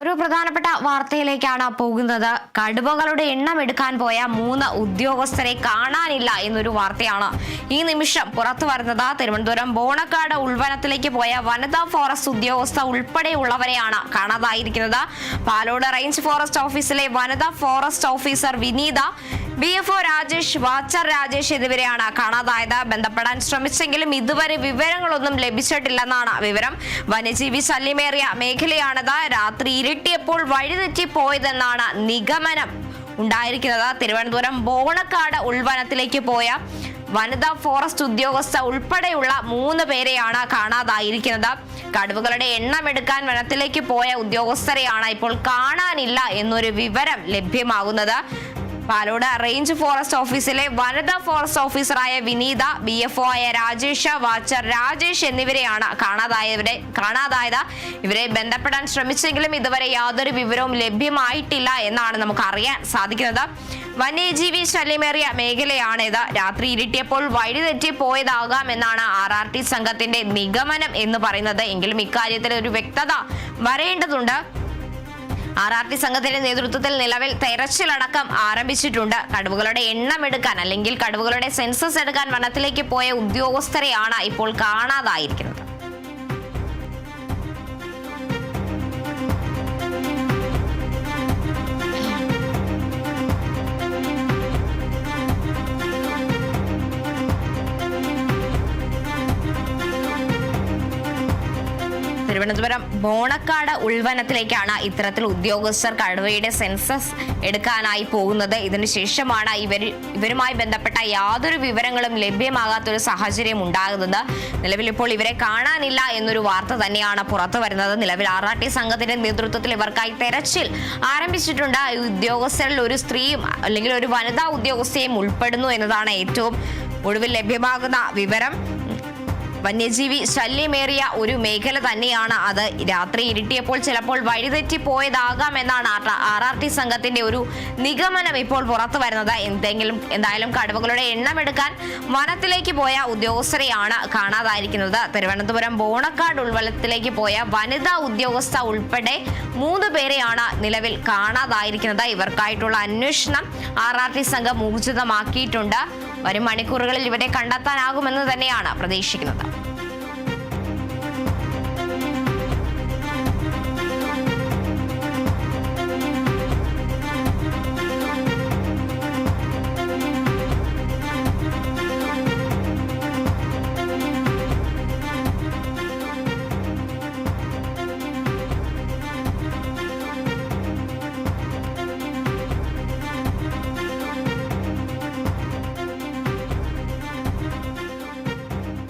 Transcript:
മറ്റൊരു പ്രധാനപ്പെട്ട വാർത്തയിലേക്കാണ് പോകുന്നത്. കടുവകളുടെ എണ്ണം എടുക്കാൻ പോയ 3 ഉദ്യോഗസ്ഥരെ കാണാനില്ല എന്നൊരു വാർത്തയാണ് ഈ നിമിഷം പുറത്തു വരുന്നത്. തിരുവനന്തപുരം ബോണക്കാട് ഉൾവനത്തിലേക്ക് പോയ വനിതാ ഫോറസ്റ്റ് ഉദ്യോഗസ്ഥ ഉൾപ്പെടെയുള്ളവരെയാണ് കാണാതായിരിക്കുന്നത്. പാലോട് റേഞ്ച് ഫോറസ്റ്റ് ഓഫീസിലെ വനിതാ ഫോറസ്റ്റ് ഓഫീസർ വിനീത, BFO രാജേഷ്, വാച്ചർ രാജേഷ് എന്നിവരെയാണ് കാണാതായത്. ബന്ധപ്പെടാൻ ശ്രമിച്ചെങ്കിലും ഇതുവരെ വിവരങ്ങളൊന്നും ലഭിച്ചിട്ടില്ലെന്നാണ് വിവരം. വന്യജീവി ശല്യമേറിയ മേഖലയാണിത്. രാത്രി ഇരുട്ടിയപ്പോൾ വഴിതെറ്റിപ്പോയതെന്നാണ് നിഗമനം ഉണ്ടായിരിക്കുന്നത്. തിരുവനന്തപുരം ബോണക്കാട് ഉൾവനത്തിലേക്ക് പോയ വനിതാ ഫോറസ്റ്റ് ഉദ്യോഗസ്ഥ ഉൾപ്പെടെയുള്ള 3 പേരെയാണ് കാണാതായിരിക്കുന്നത്. കടുവകളുടെ എണ്ണം എടുക്കാൻ വനത്തിലേക്ക് പോയ ഉദ്യോഗസ്ഥരെയാണ് ഇപ്പോൾ കാണാനില്ല എന്നൊരു വിവരം ലഭ്യമാകുന്നത്. പാലോട് റേഞ്ച് ഫോറസ്റ്റ് ഓഫീസിലെ വനിതാ ഫോറസ്റ്റ് ഓഫീസറായ വിനീത, BFO ആയ രാജേഷ്, വാച്ചർ രാജേഷ് എന്നിവരെയാണ് കാണാതായത്. ഇവരെ ബന്ധപ്പെടാൻ ശ്രമിച്ചെങ്കിലും ഇതുവരെ യാതൊരു വിവരവും ലഭ്യമായിട്ടില്ല എന്നാണ് നമുക്ക് അറിയാൻ സാധിക്കുന്നത്. വന്യജീവി ശല്യമേറിയ മേഖലയാണിത്. രാത്രി ഇരുട്ടിയപ്പോൾ വഴിതെറ്റി പോയതാകാം എന്നാണ് RRT സംഘത്തിന്റെ നിഗമനം എന്ന് പറയുന്നത്. എങ്കിലും ഇക്കാര്യത്തിൽ ഒരു വ്യക്തത വരേണ്ടതുണ്ട്. RRT സംഘത്തിന്റെ നേതൃത്വത്തിൽ നിലവിൽ തെരച്ചിലടക്കം ആരംഭിച്ചിട്ടുണ്ട്. കടുവകളുടെ എണ്ണം എടുക്കാൻ അല്ലെങ്കിൽ കടുവകളുടെ സെൻസസ് എടുക്കാൻ വനത്തിലേക്ക് പോയ ഉദ്യോഗസ്ഥരെയാണ് ഇപ്പോൾ കാണാതായിരിക്കുന്നത്. തിരുവനന്തപുരം ബോണക്കാട് ഉൾവനത്തിലേക്കാണ് ഇത്തരത്തിൽ ഉദ്യോഗസ്ഥർ കടുവയുടെ സെൻസസ് എടുക്കാനായി പോകുന്നത്. ഇതിനുശേഷമാണ് ഇവരുമായി ബന്ധപ്പെട്ട യാതൊരു വിവരങ്ങളും ലഭ്യമാകാത്തൊരു സാഹചര്യം ഉണ്ടാകുന്നത്. നിലവിൽ ഇപ്പോൾ ഇവരെ കാണാനില്ല എന്നൊരു വാർത്ത തന്നെയാണ് പുറത്തു വരുന്നത്. നിലവിൽ RRT സംഘത്തിന്റെ നേതൃത്വത്തിൽ ഇവർക്കായി തെരച്ചിൽ ആരംഭിച്ചിട്ടുണ്ട്. ഉദ്യോഗസ്ഥരിൽ ഒരു സ്ത്രീയും അല്ലെങ്കിൽ ഒരു വനിതാ ഉദ്യോഗസ്ഥയും ഉൾപ്പെടുന്നു എന്നതാണ് ഏറ്റവും ഒടുവിൽ ലഭ്യമാകുന്ന വിവരം. വന്യജീവി ശല്യമേറിയ ഒരു മേഖല തന്നെയാണ് അത്. രാത്രി ഇരുട്ടിയപ്പോൾ ചിലപ്പോൾ വഴിതെറ്റിപ്പോയതാകാം എന്നാണ് RRT സംഘത്തിന്റെ ഒരു നിഗമനം ഇപ്പോൾ പുറത്തു വരുന്നത്. എന്തായാലും കടുവകളുടെ എണ്ണം എടുക്കാൻ വനത്തിലേക്ക് പോയ ഉദ്യോഗസ്ഥരെയാണ് കാണാതായിരിക്കുന്നത്. തിരുവനന്തപുരം ബോണക്കാട് ഉൾവനത്തിലേക്ക് പോയ വനിതാ ഉദ്യോഗസ്ഥ ഉൾപ്പെടെ 3 പേരെയാണ് നിലവിൽ കാണാതായിരിക്കുന്നത്. ഇവർക്കായിട്ടുള്ള അന്വേഷണം RRT സംഘം ഊർജിതമാക്കിയിട്ടുണ്ട്. വരും മണിക്കൂറുകളിൽ ഇവരെ കണ്ടെത്താനാകുമെന്ന് തന്നെയാണ് പ്രതീക്ഷിക്കുന്നത്.